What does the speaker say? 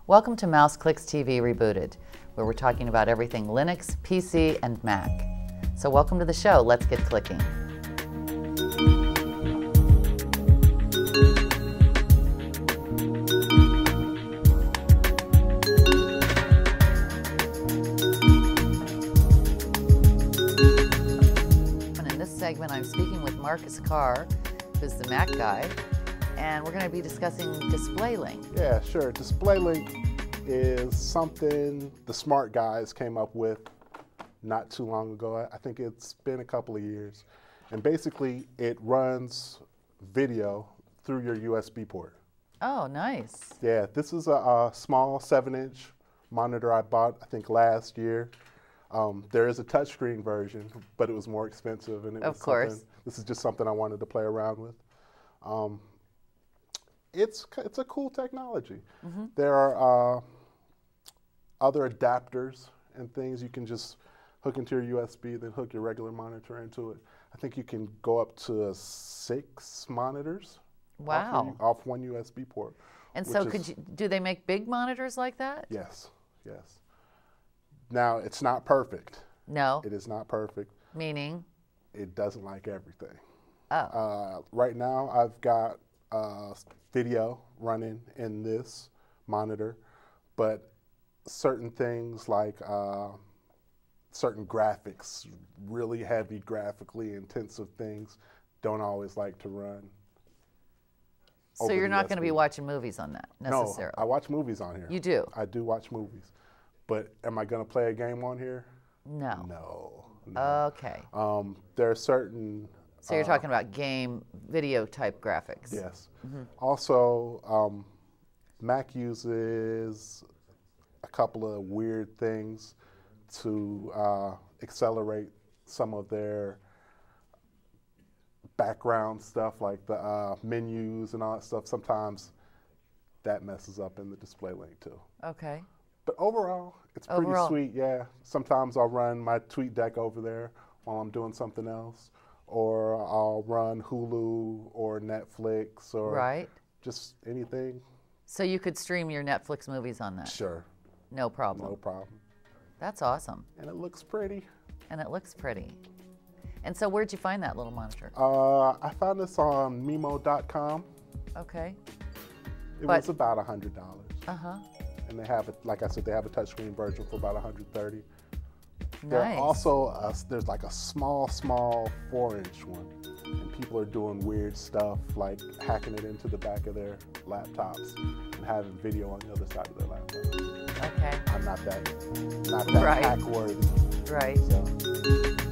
Welcome to Mouse Clicks TV Rebooted, where we're talking about everything Linux, PC, and Mac. So welcome to the show. Let's get clicking. And in this segment, I'm speaking with Carr, who's the Mac guy, and we're going to be discussing DisplayLink. Yeah, sure. DisplayLink is something the smart guys came up with not too long ago. I think it's been a couple of years. And basically, it runs video through your USB port. Oh, nice. Yeah, this is a small 7-inch monitor I bought, I think, last year. There is a touchscreen version, but it was more expensive. And of course. This is just something I wanted to play around with. It's a cool technology. Mm-hmm. There are other adapters and things you can just hook into your USB, then hook your regular monitor into it. I think you can go up to 6 monitors. Wow. Off one USB port. And so do they make big monitors like that? Yes, yes. Now, it's not perfect. No. It is not perfect. Meaning? It doesn't like everything. Oh. Right now, I've got video running in this monitor, but certain things like certain graphics, really heavy, graphically intensive things, don't always like to run. So you're not going to be watching movies on that necessarily? No, I watch movies on here. You do? I do watch movies. But am I going to play a game on here? No. No. Okay. There are certain... So you're talking about game video type graphics? Yes. Mm-hmm. Also, Mac uses a couple of weird things to accelerate some of their background stuff, like the menus and all that stuff. Sometimes that messes up in the DisplayLink too. Okay. But overall, it's pretty sweet, yeah. Sometimes I'll run my TweetDeck over there while I'm doing something else. Or I'll run Hulu or Netflix or just anything. So you could stream your Netflix movies on that? Sure. No problem? No problem. That's awesome. And it looks pretty. And it looks pretty. And so where'd you find that little monitor? I found this on Mimo.com. Okay. It was about $100. Uh-huh. And they have, like I said, they have a touchscreen version for about $130. Nice. There are also, there's like a small 4-inch one. And people are doing weird stuff like hacking it into the back of their laptops and having video on the other side of their laptops. Okay. I'm not that hack worthy. Right. So.